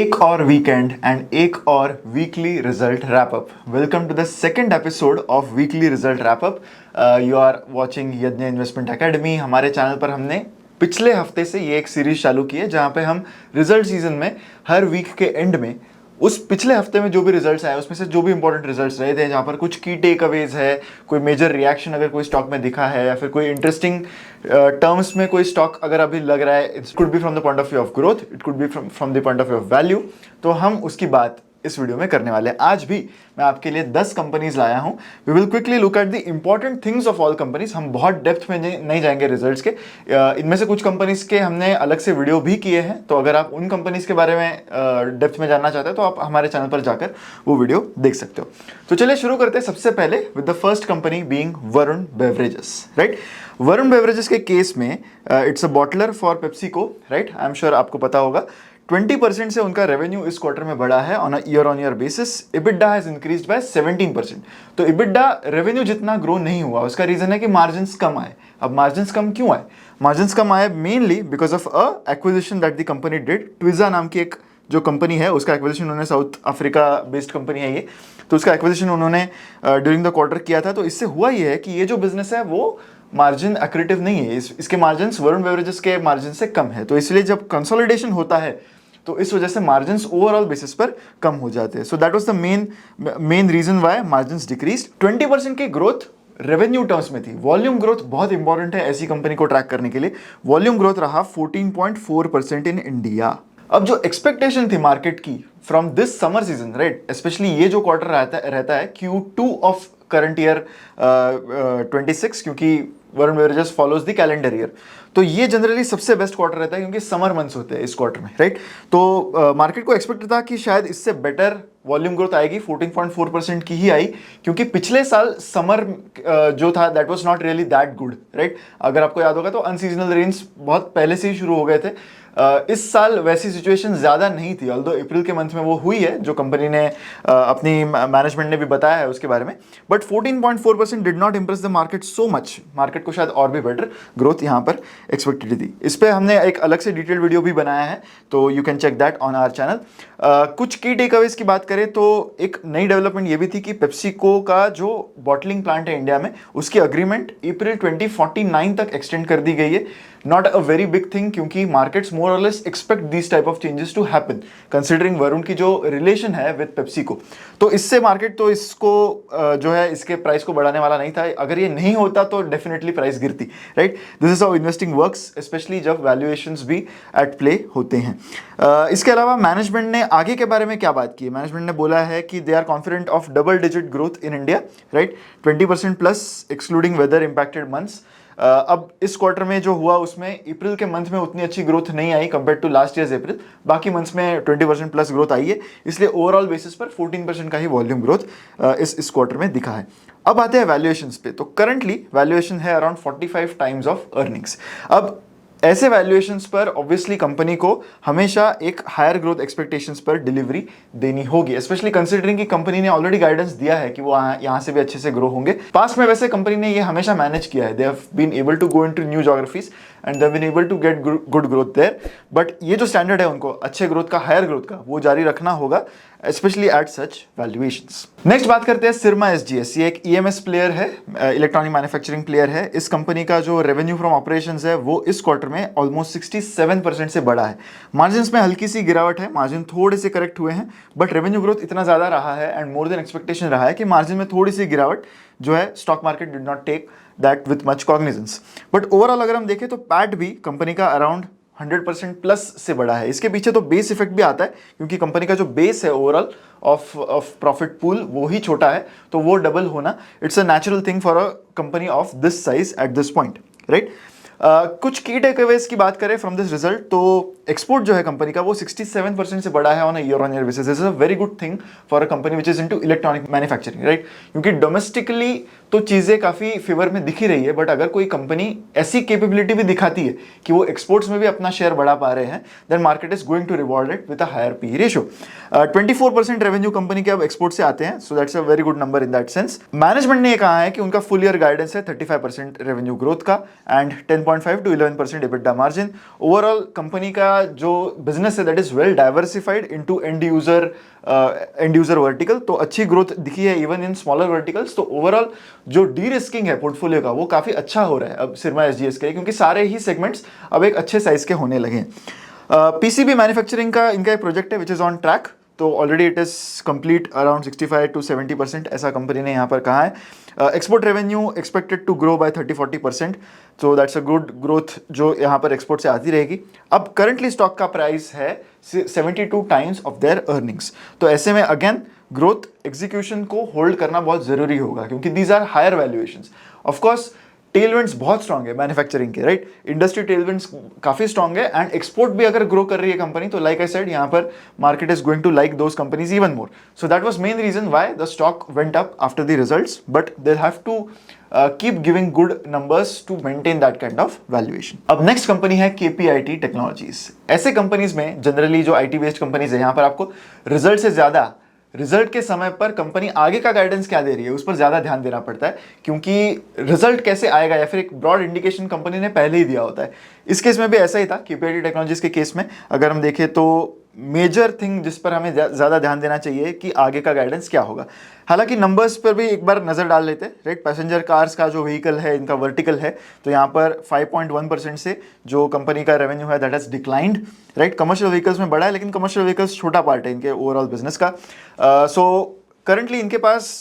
एक और weekend end एक और weekly result wrap up. Welcome to the second episode of weekly result wrap up. You are watching Yagya investment academy. हमारे channel पर हमने पिछले हफ्ते से ये एक सीरीज चालू की है जहां पे हम रिजल्ट सीजन में हर वीक के एंड में उस पिछले हफ्ते में जो भी रिजल्ट्स आए उसमें से जो भी इंपॉर्टेंट रिजल्ट्स रहे थे, जहाँ पर कुछ की टेक अवेज है, कोई मेजर रिएक्शन अगर कोई स्टॉक में दिखा है या फिर कोई इंटरेस्टिंग टर्म्स में कोई स्टॉक अगर अभी लग रहा है, it could be from the point of view of growth, it could be from the point of view of value, तो हम उसकी बात इस वीडियो में करने वाले हैं। आज भी मैं आपके लिए 10 कंपनीज लाया हूं। We will quickly look at the important things of all companies. हम बहुत डेप्थ में नहीं जाएंगे रिजल्ट्स के। इनमें से कुछ कंपनीज के हमने अलग से वीडियो भी किए हैं, तो अगर आप उन कंपनीज के बारे में डेप्थ में जानना चाहते हैं तो आप हमारे चैनल पर जाकर वो वीडियो देख सकते हो। तो चलिए शुरू करते हैं सबसे पहले with the first company being Varun beverages, right. Varun beverages के केस में it's a bottler for PepsiCo, right. I am sure आपको पता होगा 20% से उनका रेवेन्यू इस क्वार्टर में बढ़ा है on a year on year basis. EBITDA has increased by 17%। तो इबिडा रेवेन्यू जितना ग्रो नहीं हुआ, उसका रीजन है कि मार्जिन्स कम आए। अब मार्जिन्स कम क्यों आए? मार्जिन्स कम आए mainly because of a acquisition that the company did. ट्विजा नाम की एक जो कंपनी है उसका एक्विजिशन उन्होंने, साउथ अफ्रीका बेस्ड कंपनी है ये, तो उसका एक्विजिशन उन्होंने ड्यूरिंग द क्वार्टर किया था। तो इससे हुआ ये है कि ये जो बिजनेस है वो मार्जिन एक्रेटिव नहीं है, इसके मार्जिन वरुण बेवरेजेस के मार्जिन से कम है। तो इसलिए जब कंसोलिडेशन होता है तो इस वजह से मार्जिन्स ओवरऑल बेसिस पर कम हो जाते हैं। So that was the main reason why margins decreased. 20% की ग्रोथ रेवेन्यू टर्म्स में थी। वॉल्यूम ग्रोथ बहुत इंपॉर्टेंट है ऐसी कंपनी को ट्रैक करने के लिए। वॉल्यूम ग्रोथ रहा 14.4% इन इंडिया। अब जो एक्सपेक्टेशन थी मार्केट की from this summer season, right, specially ये जो क्वार्टर रहता है Q2 ऑफ करंट ईयर 26, क्योंकि Varun beverages follows the calendar year, तो ये जनरली सबसे बेस्ट क्वार्टर रहता है क्योंकि समर मंथ्स होते हैं इस क्वार्टर में, राइट। तो मार्केट को एक्सपेक्ट था कि शायद इससे बेटर वॉल्यूम ग्रोथ आएगी, 14.4% की ही आई, क्योंकि पिछले साल समर जो था that was not really that good, right. अगर आपको याद होगा तो अनसीजनल रेन्स बहुत पहले से ही शुरू हो गए थे। इस साल वैसी सिचुएशन ज़्यादा नहीं थी, ऑल्दो अप्रैल के मंथ में वो हुई है, जो कंपनी ने अपनी मैनेजमेंट ने भी बताया है उसके बारे में। But 14.4% did not impress the market so much. Market को शायद और भी बेटर ग्रोथ यहाँ पर एक्सपेक्टेड थी। इस पर हमने एक अलग से डिटेल्ड वीडियो भी बनाया है, तो you can check that on our channel. कुछ की टेक अवेज की बात करें तो एक नई डेवलपमेंट ये भी थी कि पेप्सिको का जो बॉटलिंग प्लांट है इंडिया में, उसकी अग्रीमेंट अप्रैल 2049 तक एक्सटेंड कर दी गई है। Not a very big thing, क्योंकि मार्केट्स मोर और less expect this type of changes to happen considering Varun की जो रिलेशन है विद पेप्सिको। तो इससे मार्केट तो इसको जो है इसके प्राइस को बढ़ाने वाला नहीं था। अगर ये नहीं होता तो डेफिनेटली प्राइस गिरती, right. This is how investing works, specially जब वैल्यूएशंस भी एट प्ले होते हैं। इसके अलावा मैनेजमेंट ने आगे के बारे में क्या बात की है? मैनेजमेंट ने बोला है कि they are confident of double digit growth in India, right, 20% plus excluding weather impacted months. अब इस क्वार्टर में जो हुआ उसमें अप्रैल के मंथ में उतनी अच्छी ग्रोथ नहीं आई compare to last years April. बाकी मंथ्स में 20% प्लस ग्रोथ आई है, इसलिए ओवरऑल बेसिस पर 14% का ही वॉल्यूम ग्रोथ इस क्वार्टर में दिखा है। अब आते हैं वैल्यूएशंस पे। तो करंटली वैल्यूएशन है अराउंड 45 टाइम्स ऑफ अर्निंग्स। अब ऐसे वैल्यूएशंस पर ऑब्वियसली कंपनी को हमेशा एक हायर ग्रोथ एक्सपेक्टेशंस पर डिलीवरी देनी होगी, स्पेशली कंसीडरिंग कि कंपनी ने ऑलरेडी गाइडेंस दिया है कि वो यहाँ से भी अच्छे से ग्रो होंगे। पास्ट में वैसे कंपनी ने ये हमेशा मैनेज किया है। They have been able to go into new geographies and they have been able to get good growth there. But ये जो स्टैंडर्ड है उनको अच्छे ग्रोथ का, हायर ग्रोथ का, वो जारी रखना होगा, specially at such valuations. Next बात करते हैं सिरमा एसजीएस। ये एक ईएमएस प्लेयर है, इलेक्ट्रॉनिक मैन्युफैक्चरिंग प्लेयर है। इस कंपनी का जो रेवेन्यू फ्रॉम ऑपरेशंस है वो इस क्वार्टर में ऑलमोस्ट 67% से बढ़ा है। मार्जिन्स में हल्की सी गिरावट है, मार्जिन थोड़े से करेक्ट हुए हैं, बट रेवेन्यू ग्रोथ इतना ज़्यादा रहा है एंड मोर देन एक्सपेक्टेशन रहा है कि मार्जिन में थोड़ी सी गिरावट जो है stock market did not take that with much cognizance. But overall अगर हम देखें तो पैट भी कंपनी का अराउंड 100% प्लस से बढ़ा है। इसके पीछे तो बेस इफेक्ट भी आता है, क्योंकि कंपनी का जो बेस है ओवरऑल ऑफ प्रॉफिट पूल वो ही छोटा है, तो वो डबल होना it's a natural thing for a company of this size at this point, right. कुछ की टेकअवेज की बात करें फ्रॉम दिस रिजल्ट, तो एक्सपोर्ट जो है कंपनी का वो 67% से बढ़ा है on a year on year basis. This is a very good thing for a company which is into electronic manufacturing, right, क्योंकि डोमेस्टिकली तो चीज़ें काफ़ी फेवर में दिख ही रही है, बट अगर कोई कंपनी ऐसी कैपेबिलिटी भी दिखाती है कि वो एक्सपोर्ट्स में भी अपना शेयर बढ़ा पा रहे हैं, then market is going to reward it with a higher P ratio. 24% revenue company के अब एक्सपोर्ट से आते हैं, so that's a very good number in that sense. Management ने कहा है कि उनका फुल ईयर गाइडेंस है 35% रेवेन्यू ग्रोथ का and 10 10.5 to 11% EBITDA margin. Overall company का जो बिजनेस है that is well diversified into and user vertical, तो अच्छी ग्रोथ दिखी है इवन इन स्मॉलर वर्टिकल्स। तो ओवरऑल जो डी रिस्किंग है पोर्टफोलियो का वो काफी अच्छा हो रहा है अब सिरमा एसजीएस के लिए, क्योंकि सारे ही सेगमेंट्स अब एक अच्छे साइज के होने लगे हैं। पीसीबी मैन्युफैक्चरिंग का इनका एक प्रोजेक्ट है विच इज ऑन ट्रैक, तो already it is complete around 65 to 70% ऐसा कंपनी ने यहाँ पर कहा है। Export revenue expected to grow by 30-40%, तो दैट्स अ गुड ग्रोथ जो यहाँ पर एक्सपोर्ट से आती रहेगी। अब करंटली स्टॉक का प्राइस है 72 टाइम्स ऑफ देयर अर्निंग्स, तो ऐसे में अगेन ग्रोथ एग्जीक्यूशन को होल्ड करना बहुत जरूरी होगा, क्योंकि these are higher valuations. Of course tailwinds बहुत स्ट्रांग है मैन्युफैक्चरिंग के, राइट, इंडस्ट्री टेलविंड्स काफी स्ट्रांग है, एंड एक्सपोर्ट भी अगर ग्रो कर रही है कंपनी तो लाइक आई सेड यहाँ पर market is going to like those companies even more. So that was main reason why the stock went up after the results, but they have to keep giving good numbers to maintain that kind of valuation. अब next company है KPIT technologies. ऐसे companies में generally जो IT based companies है यहाँ पर आपको result से ज्यादा रिजल्ट के समय पर कंपनी आगे का गाइडेंस क्या दे रही है उस पर ज्यादा ध्यान देना पड़ता है, क्योंकि रिजल्ट कैसे आएगा या फिर एक ब्रॉड इंडिकेशन कंपनी ने पहले ही दिया होता है। इस केस में भी ऐसा ही था। केपीआईटी टेक्नोलॉजीज के केस में अगर हम देखें तो मेजर थिंग जिस पर हमें ज्यादा ध्यान देना चाहिए कि आगे का गाइडेंस क्या होगा। हालांकि नंबर्स पर भी एक बार नजर डाल लेते हैं, राइट। पैसेंजर कार्स का जो व्हीकल है इनका वर्टिकल है, तो यहाँ पर 5.1% से जो कंपनी का रेवेन्यू है that has declined, right. Commercial vehicles में बढ़ा है, लेकिन कमर्शियल व्हीकल्स छोटा पार्ट है इनके ओवरऑल बिजनेस का। सो करंटली इनके पास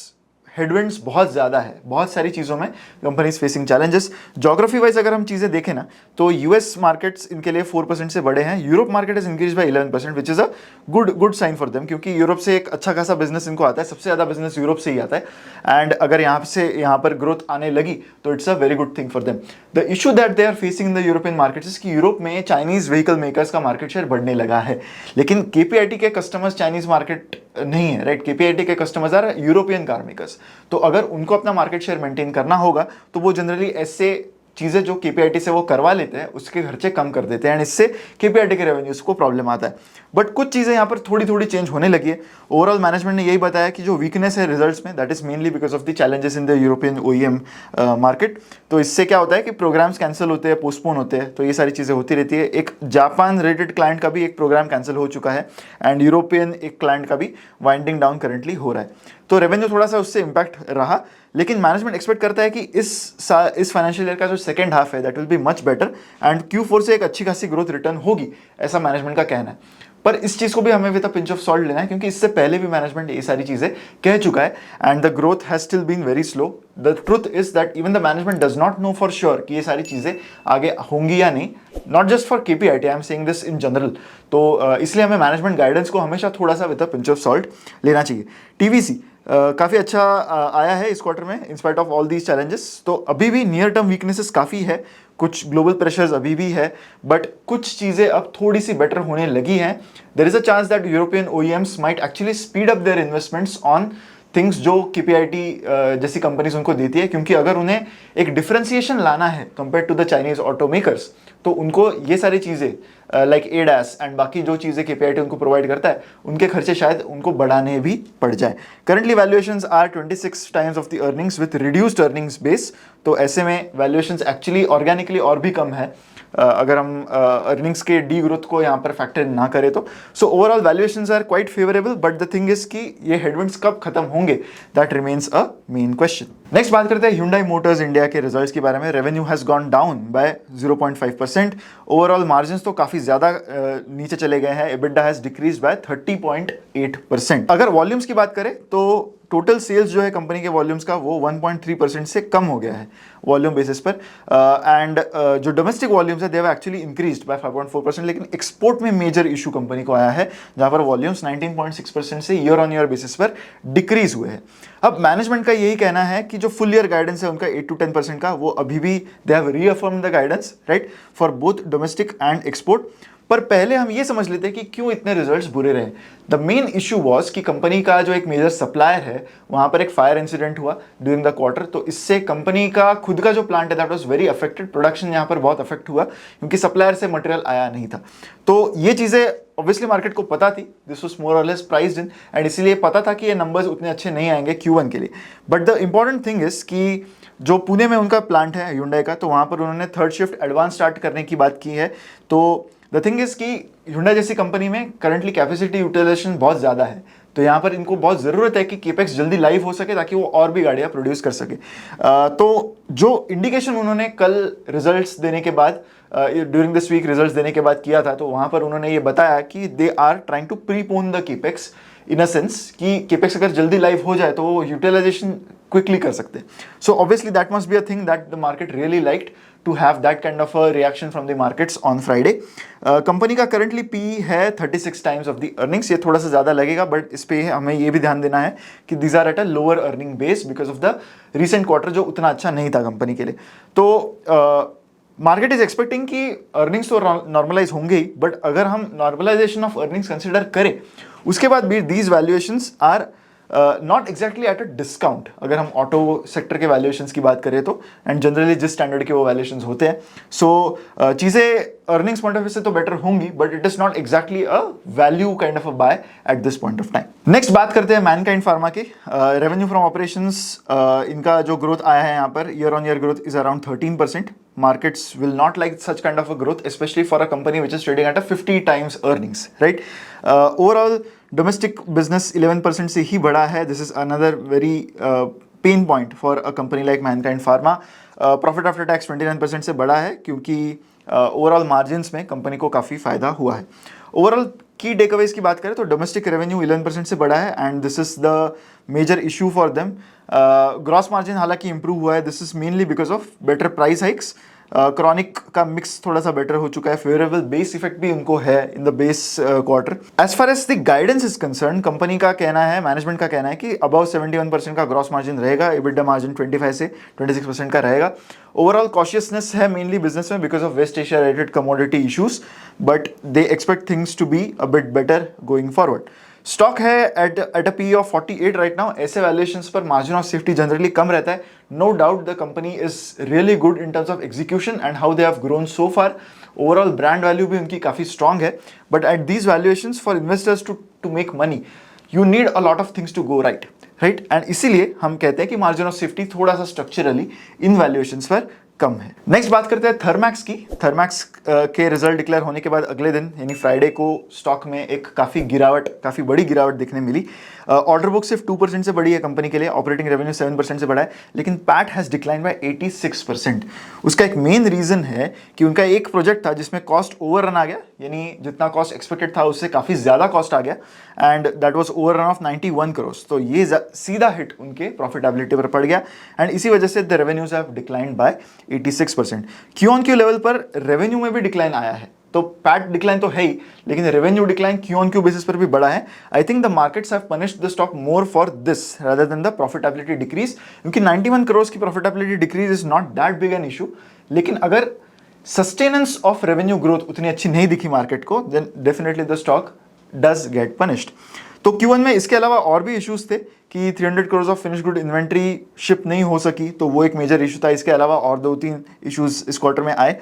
हेडविंड्स बहुत ज़्यादा है, बहुत सारी चीज़ों में companies facing challenges. Geography wise अगर हम चीज़ें देखें ना, तो यूएस मार्केट्स इनके लिए 4% से बड़े हैं, Europe market is increase by 11%, which is a good sign for them, क्योंकि यूरोप से एक अच्छा खासा बिजनेस इनको आता है, सबसे ज़्यादा बिजनेस यूरोप से ही आता है, एंड अगर यहाँ पर ग्रोथ आने लगी तो it's a very good thing for them. The issue that they are facing in the European markets कि यूरोप में चाइनीज व्हीकल मेकर्स का मार्केट शेयर बढ़ने लगा है, लेकिन केपीआईटी के कस्टमर्स चाइनीज मार्केट नहीं है, राइट। केपीआईटी के customers are European car makers, तो अगर उनको अपना मार्केट शेयर मेंटेन करना होगा तो वो जनरली ऐसे चीजें जो केपीआईटी से वो करवा लेते हैं उसके खर्चे कम कर देते हैं, एंड इससे केपीआईटी के रेवेन्यूज को प्रॉब्लम आता है। बट कुछ चीजें यहाँ पर थोड़ी थोड़ी चेंज होने लगी है। ओवरऑल मैनेजमेंट ने यही बताया कि जो वीकनेस है रिजल्ट्स में that is mainly because of the challenges in the European OEM market. तो इससे क्या होता है कि प्रोग्राम्स कैंसिल होते हैं, पोस्टपोन होते हैं, तो ये सारी चीजें होती रहती है। एक जापान रिलेटेड क्लाइंट का भी एक प्रोग्राम कैंसिल हो चुका है, एंड यूरोपियन एक क्लाइंट का भी वाइंडिंग डाउन करंटली हो रहा है, तो रेवेन्यू थोड़ा सा उससे इम्पैक्ट रहा। लेकिन मैनेजमेंट एक्सपेक्ट करता है कि इस फाइनेंशियल ईयर का जो सेकंड हाफ है that will be much better, and Q4 से एक अच्छी खासी ग्रोथ रिटर्न होगी, ऐसा मैनेजमेंट का कहना है। पर इस चीज को भी हमें with a pinch of salt लेना है, क्योंकि इससे पहले भी मैनेजमेंट ये सारी चीजें कह चुका है, and the growth has still been very slow. The truth is that even the management does not know for sure कि ये सारी चीजें आगे होंगी या नहीं, not just for KPIT, I am saying this in general. तो इसलिए हमें मैनेजमेंट गाइडेंस को हमेशा थोड़ा सा with a pinch of salt लेना चाहिए। टीवीसी काफ़ी अच्छा आया है इस क्वार्टर में इन spite of all these challenges. तो अभी भी नियर टर्म वीकनेसेस काफ़ी है, कुछ ग्लोबल प्रेशर्स अभी भी है, बट कुछ चीज़ें अब थोड़ी सी बेटर होने लगी हैं। There is a chance that European OEMs might actually speed up their investments on things जो केपीआईटी जैसी कंपनीज उनको देती है, क्योंकि अगर उन्हें एक डिफरेंशिएशन लाना है compare to the Chinese auto makers, तो उनको ये सारी चीज़ें लाइक एडास एंड बाकी जो चीज़ें केपीआईटी उनको प्रोवाइड करता है उनके खर्चे शायद उनको बढ़ाने भी पड़ जाए। Currently valuations are 26 times of the earnings with reduced earnings base, तो ऐसे में वैल्यूएशंस एक्चुअली ऑर्गेनिकली और भी कम है अगर हम अर्निंग्स के डी ग्रोथ को यहाँ पर फैक्टर ना करें तो। So overall valuations are quite favourable, but the thing is कि ये हेडविंड्स कब खत्म होंगे that remains a main question. Next बात करते हैं Hyundai मोटर्स इंडिया के रिजल्ट्स के बारे में। Revenue has gone down by 0.5%, overall margins तो काफी ज्यादा नीचे चले गए हैं, EBITDA हैज डिक्रीज बाय 30.8%। अगर वॉल्यूम्स की बात करें तो टोटल सेल्स जो है कंपनी के वॉल्यूम्स का वो 1.3% से कम हो गया है वॉल्यूम बेसिस पर, एंड जो डोमेस्टिक वॉल्यूम्स है they have actually increased by 5.4%, लेकिन एक्सपोर्ट में मेजर इशू कंपनी को आया है जहां पर वॉल्यूम्स 19.6% से ईयर ऑन ईयर बेसिस पर डिक्रीज हुए हैं। अब मैनेजमेंट का यही कहना है कि जो फुल ईयर गाइडेंस है उनका 8 to 10% का, वो अभी भी they have reaffirmed the guidance, right, for both domestic and export. पर पहले हम ये समझ लेते हैं कि क्यों इतने रिजल्ट्स बुरे रहे। द मेन इशू वॉज कि कंपनी का जो एक मेजर सप्लायर है वहाँ पर एक फायर इंसिडेंट हुआ ड्यूरिंग द क्वार्टर, तो इससे कंपनी का खुद का जो प्लांट है that was very affected, production यहाँ पर बहुत अफेक्ट हुआ क्योंकि सप्लायर से मटेरियल आया नहीं था। तो ये चीज़ें ऑब्वियसली मार्केट को पता थी, दिस वाज मोर और लेस प्राइस्ड इन, एंड इसीलिए पता था कि ये नंबर्स उतने अच्छे नहीं आएंगे Q1 के लिए। But the important thing is कि जो पुणे में उनका प्लांट है Hyundai का, तो वहाँ पर उन्होंने थर्ड शिफ्ट एडवांस स्टार्ट करने की बात की है। तो द थिंग इज कि Hyundai जैसी कंपनी में करंटली कैपेसिटी यूटिलाइजेशन बहुत ज़्यादा है, तो यहाँ पर इनको बहुत ज़रूरत है कि केपेक्स जल्दी लाइव हो सके ताकि वो और भी गाड़ियाँ प्रोड्यूस कर सके। तो जो इंडिकेशन उन्होंने कल रिजल्ट्स देने के बाद, ड्यूरिंग दिस वीक रिजल्ट्स देने के बाद किया था, तो वहाँ पर उन्होंने ये बताया कि they are trying to prepone the capex in a sense कि केपेक्स अगर जल्दी लाइव हो जाए तो वो यूटिलाइजेशन क्विकली कर सकते हैं। So obviously that must be a thing that the market really liked to have that kind of a reaction from the markets on Friday. Company का करंटली पी है 36 टाइम्स ऑफ द अर्निंग्स, ये थोड़ा सा ज़्यादा लगेगा but इस पे हमें ये भी ध्यान देना है कि these are at a lower earning base because of the recent quarter जो उतना अच्छा नहीं था कंपनी के लिए। तो मार्केट इज एक्सपेक्टिंग कि अर्निंग्स तो नॉर्मलाइज होंगे ही, बट अगर हम नॉर्मलाइजेशन ऑफ अर्निंग्स कंसिडर करें उसके बाद भी these valuations are not exactly at a discount, अगर हम ऑटो सेक्टर के वैल्यूएशंस की बात करें तो, एंड जनरली जिस स्टैंडर्ड के वो वैल्यूएशंस होते हैं। सो चीज़ें अर्निंग्स पॉइंट ऑफ व्यू से तो बेटर होंगी but it is not exactly a value kind of a by at this point of time. Next बात करते हैं मैनकाइंड फार्मा की। रेवेन्यू फ्रॉम ऑपरेशंस, इनका जो ग्रोथ आया है यहाँ per year on year growth is around 13%। Markets will not like such kind of a growth, especially for a company which is trading at a 50 times earnings, right? Overall, domestic business 11% से ही बढ़ा है. This is another very pain point for a company like Mankind Pharma. Profit after tax 29% से बढ़ा है क्योंकि overall margins में company को काफ़ी फायदा हुआ है. ओवरऑल की टेकअवेज की बात करें तो डोमेस्टिक रेवेन्यू 11% से बढ़ा है and this is the major issue for them. Gross margin हालांकि इंप्रूव हुआ है, this is mainly because of better price hikes. Chronic का मिक्स थोड़ा सा बेटर हो चुका है, फेवरेबल बेस इफेक्ट भी उनको है in the base quarter. As far as the guidance is concern, company का कहना है, मैनेजमेंट का कहना है कि अबाउ 71% का ग्रॉस मार्जिन रहेगा, एबिटा मार्जिन 25 से 26% का रहेगा. ओवरऑल कॉशियसनेस है मेनली बिजनेस में because of West Asia related commodity issues, but they expect things to be a bit better going forward. Stock है at a P of 48 right now. ऐसे valuations पर margin of safety generally कम रहता है. No doubt the company is really good in terms of execution and how they have grown so far. Overall brand value भी उनकी काफ़ी strong है, but at these valuations for investors to make money you need a lot of things to go right. And इसीलिए हम कहते हैं कि margin of safety थोड़ा सा स्ट्रक्चरली इन वैल्यूएशंस पर कम है. नेक्स्ट बात करते हैं थर्मैक्स की. थर्मैक्स के रिजल्ट डिक्लेयर होने के बाद अगले दिन यानी फ्राइडे को स्टॉक में एक काफ़ी बड़ी गिरावट देखने मिली. ऑर्डर बुक सिर्फ 2% से बढ़ी है कंपनी के लिए, ऑपरेटिंग रेवेन्यू 7% से बढ़ा है, लेकिन पैट हैज़ डिक्लाइन बाय 86%. उसका एक मेन रीज़न है कि उनका एक प्रोजेक्ट था जिसमें कॉस्ट ओवर रन आ गया, यानी जितना कॉस्ट एक्सपेक्टेड था उससे काफ़ी ज़्यादा कॉस्ट आ गया and that was over run of 91 crore. तो ये सीधा हिट उनके प्रॉफिटेबिलिटी पर पड़ गया एंड इसी वजह से the revenues have declined bye 86%. Q on Q level पर रेवेन्यू में भी डिक्लाइन आया है, तो पैट डिक्लाइन तो है ही, लेकिन revenue decline Q on Q basis पर भी बढ़ा है. I think the markets have punished the stock more for this rather than the profitability decrease, क्योंकि 91 करोड़ की profitability decrease is not that big an issue. लेकिन अगर सस्टेनेंस ऑफ रेवेन्यू ग्रोथ उतनी अच्छी नहीं दिखी मार्केट को, then definitely the stock does get punished. तो Q1 में इसके अलावा और भी इश्यूज थे कि 300 crore of finish good inventory ship नहीं हो सकी, तो वो एक मेजर इशू था. इसके अलावा और 2-3 इश्यूज इस क्वार्टर में आए.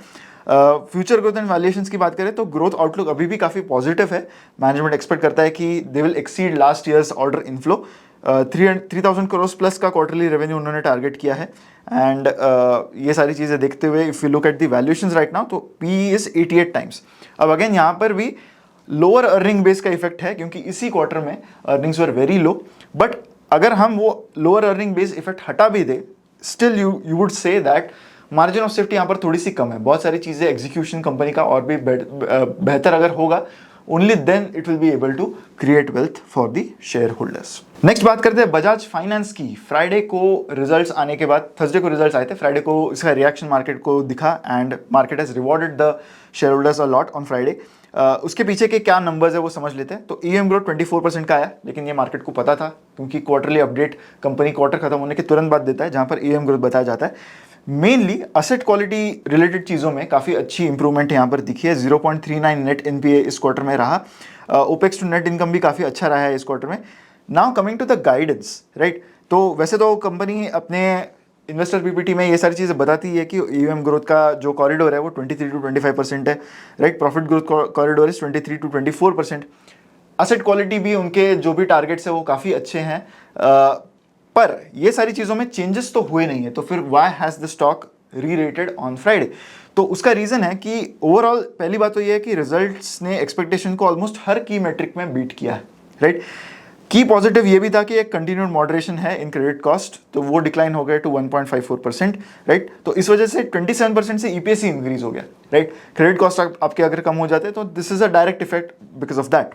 फ्यूचर ग्रोथ एंड वैल्यूएशंस की बात करें तो ग्रोथ आउटलुक अभी भी काफ़ी पॉजिटिव है. मैनेजमेंट एक्सपेक्ट करता है कि they will exceed last years order inflow. 3000 crore plus का क्वार्टरली रेवेन्यू उन्होंने टारगेट किया है एंड ये सारी चीज़ें देखते हुए if you look at the valuations right now तो पी इज 88 टाइम्स. अब अगेन यहाँ पर भी लोअर अर्निंग बेस का इफेक्ट है क्योंकि इसी क्वार्टर में earnings were very low. But अगर हम वो लोअर अर्निंग बेस इफेक्ट हटा भी दे, still you would say that margin of safety यहाँ पर थोड़ी सी कम है. बहुत सारी चीज़ें एग्जीक्यूशन कंपनी का और भी बेहतर अगर होगा, only then it will be able to create wealth for the share holders. Next बात करते हैं बजाज फाइनेंस की. फ्राइडे को रिजल्ट्स आने के बाद, थर्सडे को रिजल्ट्स आए थे, फ्राइडे को इसका रिएक्शन मार्केट को दिखा and market has rewarded the share holders a lot on Friday. उसके पीछे के क्या नंबर्स है वो समझ लेते हैं. तो ईएम ग्रोथ 24% का आया, लेकिन ये मार्केट को पता था क्योंकि क्वार्टरली अपडेट कंपनी क्वार्टर खत्म होने के तुरंत बाद देता है जहां पर ईएम ग्रोथ बताया जाता है. मेनली असेट क्वालिटी रिलेटेड चीज़ों में काफ़ी अच्छी इंप्रूवमेंट यहाँ पर दिखी है। 0.39 नेट एनपीए इस क्वार्टर में रहा। ओपेक्स टू नेट इनकम भी काफ़ी अच्छा रहा है इस क्वार्टर में। Now coming to the guidance, right. तो वैसे तो कंपनी अपने इन्वेस्टर पीपीटी में ये सारी चीज़ें बताती है कि ईएम ग्रोथ का जो कॉरिडोर है वो 23 to 25% है, right. Profit growth corridor is 23 to 24%। Asset quality भी उनके जो भी टारगेट्स है वो काफ़ी अच्छे हैं। पर ये सारी चीज़ों में चेंजेस तो हुए नहीं है, तो फिर व्हाई हैज़ द स्टॉक री रेटेड ऑन फ्राइडे? तो उसका रीज़न है कि ओवरऑल पहली बात तो ये है कि रिजल्ट्स ने एक्सपेक्टेशन को ऑलमोस्ट हर की मेट्रिक में बीट किया है, राइट। की पॉजिटिव ये भी था कि एक कंटिन्यूड मॉडरेशन है इन क्रेडिट कॉस्ट, तो वो डिक्लाइन हो गया टू 1.54%, राइट। तो इस वजह से 27% से ईपीएस ही इंक्रीज हो गया, राइट। क्रेडिट कॉस्ट आपके अगर कम हो जाते तो this is a direct effect because of that.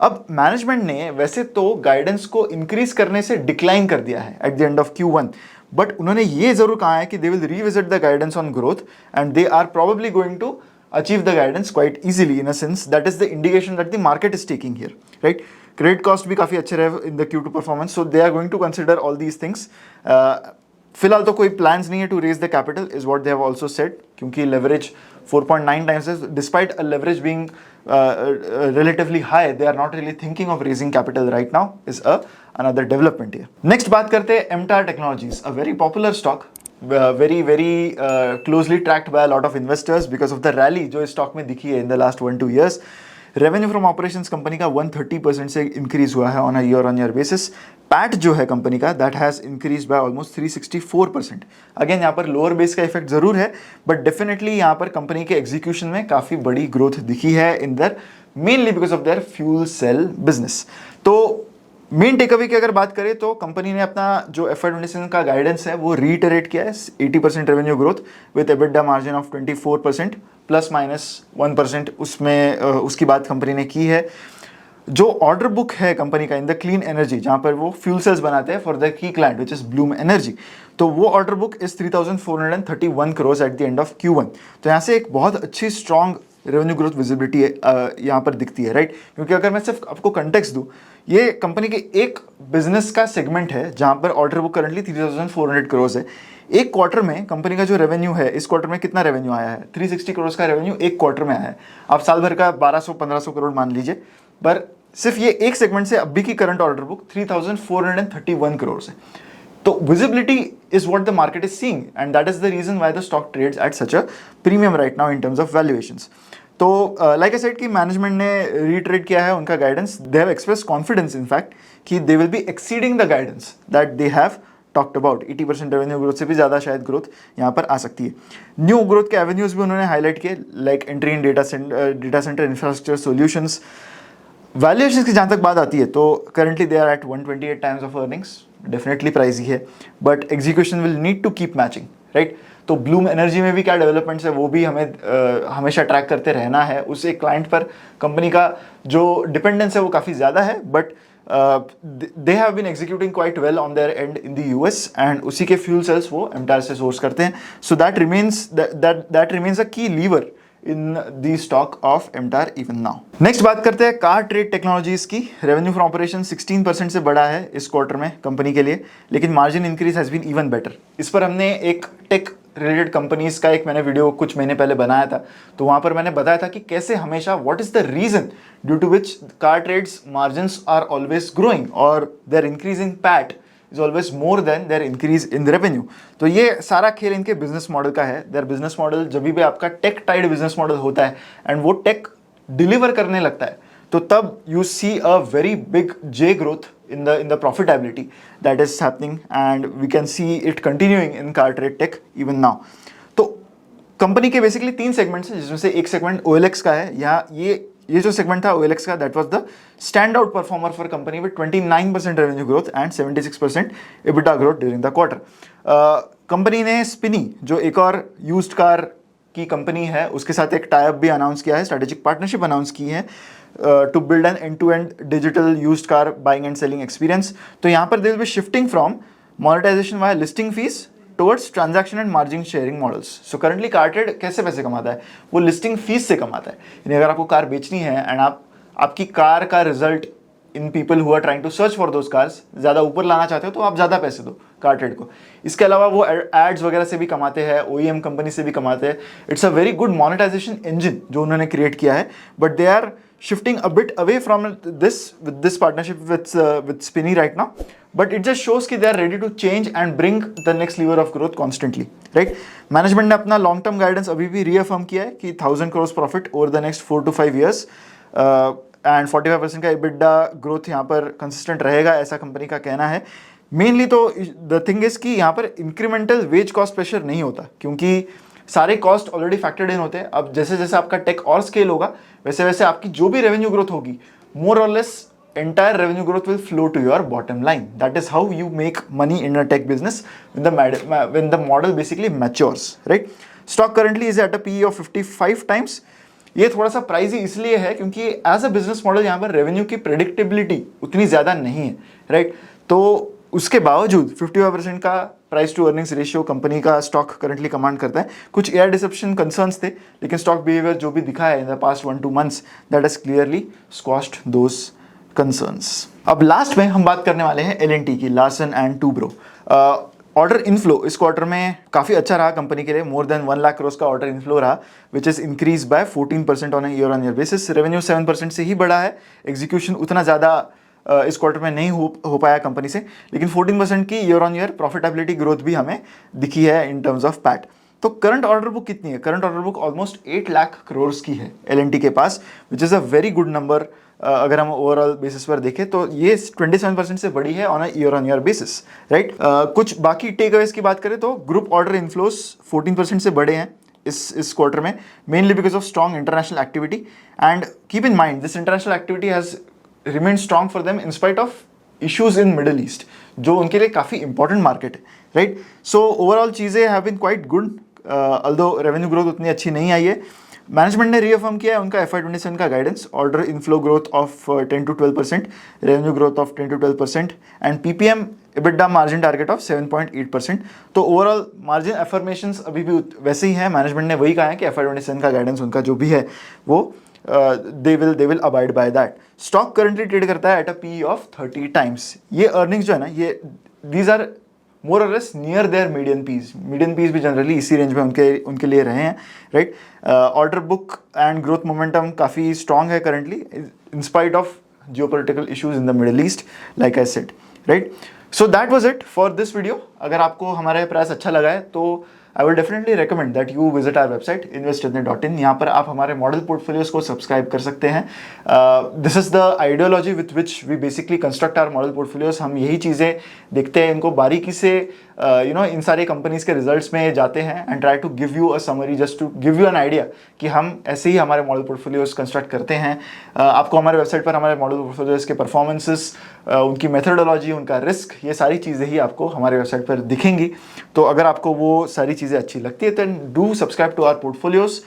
अब मैनेजमेंट ने वैसे तो गाइडेंस को इंक्रीज करने से डिक्लाइन कर दिया है at the end of Q1, but उन्होंने ये जरूर कहा है कि they will revisit the guidance on growth and they are probably going to achieve the guidance quite easily, in a sense that is the indication that the market is taking here, right? Credit cost भी काफ़ी अच्छे रहे in the Q2 performance, so they are going to consider all these things. फिलहाल तो कोई plans नहीं है to raise the capital is what they have also said, क्योंकि leverage 4.9 times is, despite a leverage being relatively high, they are not really thinking of raising capital right now, is another development here. Next बात करते हैं MTAR Technologies, a very popular stock, very closely tracked by a lot of investors because of the rally जो इस stock में दिखी है in the last 1-2 years. Revenue from operations company का 130% से इंक्रीज हुआ है on a year on year basis. PAT जो है कंपनी का that has increase by almost 364%। Again यहाँ पर लोअर बेस का इफेक्ट जरूर है, बट डेफिनेटली यहाँ पर कंपनी के एग्जीक्यूशन में काफ़ी बड़ी ग्रोथ दिखी है in there, mainly because of their fuel cell business. तो मेन टेकअवे की अगर बात करें तो कंपनी ने अपना जो FY27 का गाइडेंस है वो रीटरेट किया है, 80% revenue growth with EBITDA margin of 24% ±1%, उसमें उसकी बात कंपनी ने की है। जो ऑर्डर बुक है कंपनी का इन द क्लीन एनर्जी, जहाँ पर वो फ्यूल सेल्स बनाते हैं for the key client which is Bloom energy, तो वो order book is 3,431 crore eight the end of Q1। तो यहाँ से एक बहुत अच्छी स्ट्रॉन्ग रेवेन्यू ग्रोथ विजिबिलिटी यहाँ पर दिखती है, राइट। क्योंकि अगर मैं सिर्फ आपको कंटेक्स्ट दूँ, ये कंपनी के एक बिजनेस का सेगमेंट है जहाँ पर ऑर्डर बुक करंटली 3,400 करोड़ है। एक क्वार्टर में कंपनी का जो रेवेन्यू है, इस क्वार्टर में कितना रेवेन्यू आया है? 360 करोड़ का रेवेन्यू एक क्वार्टर में आया है। आप साल भर का 1200-1500 करोड़ मान लीजिए, पर सिर्फ ये एक सेगमेंट से अभी की करंट ऑर्डर बुक 3,431 करोड़ है। तो visibility is what the market is seeing and that is the reason why the stock trades at such a premium right now in terms of valuations. तो लाइक आई सेड कि management ने reiterate किया है उनका guidance. They have express confidence in fact कि they will be exceeding the guidance that they have talked about. 80% revenue growth से भी ज़्यादा शायद ग्रोथ यहाँ पर आ सकती है। न्यू ग्रोथ के एवेन्यूज भी उन्होंने हाईलाइट किए, like entry in data centre infrastructure solutions. Valuation की जहाँ तक बात आती है तो currently they are at 128 times of earnings, definitely pricey है, but execution will need to keep matching, right. तो ब्लूम एनर्जी में भी क्या डेवलपमेंट्स है वो भी हमें हमेशा ट्रैक करते रहना है। उस एक क्लाइंट पर कंपनी का जो डिपेंडेंस है वो काफ़ी ज़्यादा है, but they have been executing quite well on there and in the US and उसी के फ्यूल सेल्स वो MTAR से सोर्स करते हैं। So that remains a key lever in the stock of MTAR even now. Next बात करते हैं CarTrade technologies की। रेवेन्यू फ्रॉम ऑपरेशन 16% से बढ़ा है इस क्वार्टर में कंपनी के लिए, लेकिन margin increase has been even better. इस पर हमने एक टेक रिलेटेड कंपनीज का एक मैंने वीडियो कुछ महीने पहले बनाया था, तो वहां पर मैंने बताया था कि कैसे हमेशा what is the reason due to which car trades margins are always growing और their increasing PAT is always more than their increase in the revenue. तो ये सारा खेल इनके बिजनेस मॉडल का है। their business model जब भी आपका टेक टाइड बिजनेस मॉडल होता है एंड वो टेक डिलीवर करने लगता है, तो तब you see a very big J growth in the profitability that is happening and we can see it continuing in car trade tech even now. तो company के बेसिकली 3 सेगमेंट्स हैं, जिसमें से एक सेगमेंट OLX का है। यहाँ ये जो सेगमेंट था OLX का, that was the stand out performer for company with 29% revenue growth and 76% EBITDA growth during the quarter. Company ने स्पिनी, जो एक और यूज्ड कार की कंपनी है, उसके साथ एक टाई अप भी अनाउंस किया है, स्ट्रेटेजिक पार्टनरशिप अनाउंस की है to build an end to end digital used car buying and selling experience. तो यहाँ पर they will be shifting from monetization via listing fees towards transaction and margin sharing models. So currently CarTrade कैसे पैसे कमाता है? वो listing fees से कमाता है। यानी अगर आपको कार बेचनी है एंड आपकी कार का result in people who are trying to search for those cars ज़्यादा ऊपर लाना चाहते हो, तो आप ज़्यादा पैसे दो। कार्टेड को। इसके अलावा वो एड्स वगैरह से भी कमाते हैं, OEM कंपनी से भी कमाते हैं। It's a very good monetization engine जो उन्होंने क्रिएट किया है, but they are shifting a bit away from this partnership with Spinny right now, but it just shows कि they are ready to change and bring the next lever of growth constantly, right? Management ने अपना long term guidance अभी भी reaffirm किया है कि 1000 crores profit over the next 4 to 5 years and 45% का EBITDA growth यहाँ पर consistent रहेगा, ऐसा कंपनी का कहना है। मेनली तो द थिंग इज कि यहाँ पर इंक्रीमेंटल वेज कॉस्ट प्रेशर नहीं होता, क्योंकि सारे कॉस्ट ऑलरेडी फैक्टर्ड इन होते हैं। अब जैसे जैसे आपका टेक और स्केल होगा, वैसे वैसे आपकी जो भी रेवेन्यू ग्रोथ होगी, मोर और less entire revenue growth will flow to your bottom line. That is how you make money in a tech business when the model basically matures, right? Stock currently is at a PE of 55 times. ये थोड़ा सा pricey इसलिए है क्योंकि as a business model यहाँ पर revenue की predictability उतनी ज़्यादा नहीं है, राइट? तो उसके बावजूद 55% का price to earnings ratio company का स्टॉक करंटली कमांड करता है। कुछ एयर डिसेप्शन कंसर्न्स थे, लेकिन स्टॉक बिहेवियर जो भी दिखा है in the past 1-2 months, that has clearly squashed those concerns. अब लास्ट में हम बात करने वाले हैं L&T की, Larsen and Toubro. Order inflow इस क्वार्टर में काफ़ी अच्छा रहा कंपनी के लिए, मोर देन 1 लाख करोड़ का ऑर्डर इनफ्लो रहा, which is increase bye 14% on year on year basis. Revenue 7% से ही बढ़ा है, एग्जीक्यूशन उतना ज़्यादा इस क्वार्टर में नहीं हो पाया कंपनी से, लेकिन 14% की year on year profitability growth भी हमें दिखी है इन टर्म्स ऑफ पैट। तो करंट ऑर्डर बुक कितनी है? Current order book almost 8 lakh crore की है L&T के पास, which is a very good number. अगर हम ओवरऑल बेसिस पर देखें तो ये 27% से बड़ी है on a year on year basis, right? कुछ बाकी टेक अवेज की बात करें तो ग्रुप ऑर्डर इनफ्लोस 14% से बढ़े हैं इस क्वार्टर में, mainly because of strong international activity. And keep in mind this international activity has remain strong for them in spite of issues in middle east, जो उनके लिए काफ़ी इंपॉर्टेंट मार्केट है, राइट? सो ओवरऑल चीज़ें have been quite good, although revenue growth उतनी अच्छी नहीं आई है। मैनेजमेंट ने रीअफर्म किया है उनका FY27 का guidance, order inflow growth of 10 to 12%, revenue growth of 10 to 12% and PPM EBITDA margin target of 7.8%। तो ओवरऑल मार्जिन एफर्मेशंस अभी भी वैसे ही हैं। मैनेजमेंट ने वही कहा है कि FY27 का गाइडेंस उनका जो भी है वो they will abide by that. Stock currently trade करता है at a PE of 30 times. ये अर्निंग्स जो है ना, ये दीज आर मोर और less near their median PEs भी जनरली इसी रेंज में उनके लिए रहे हैं, right? Order book and growth momentum काफ़ी स्ट्रॉन्ग है currently in spite of geopolitical issues in the middle east, like I said, right? So that was it for this video. अगर आपको हमारा प्रयास अच्छा लगा है तो I will definitely recommend that you visit our website investedne.in। यहाँ पर आप हमारे मॉडल पोर्टफोलियोज को सब्सक्राइब कर सकते हैं। This is the ideology with which we basically construct our model portfolios. हम यही चीज़ें देखते हैं, इनको बारीकी से इन सारी कंपनीज के रिजल्ट्स में जाते हैं and try to give you a summary, just to give you an idea कि हम ऐसे ही हमारे मॉडल पोर्टफोलियोज कंस्ट्रक्ट करते हैं। आपको हमारे वेबसाइट पर हमारे मॉडल पोर्टफोलियोज के परफॉर्मेंसेस, उनकी मेथडोलॉजी, उनका रिस्क, ये सारी चीज़ें ही आपको हमारे वेबसाइट पर दिखेंगी। तो अगर आपको वो सारी चीज़ें अच्छी लगती है then do subscribe to our portfolios.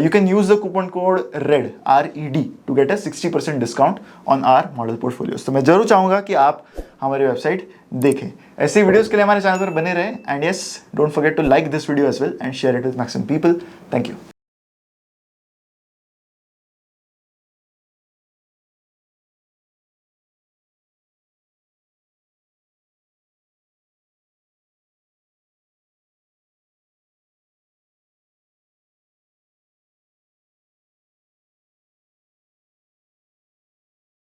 You can use the coupon code RED to get a 60% discount on our model portfolios. तो मैं जरूर चाहूँगा कि आप हमारी वेबसाइट देखें। ऐसे वीडियोस के लिए हमारे चैनल पर बने रहें, and yes, don't forget to like this video as well and share it with maximum people. Thank you.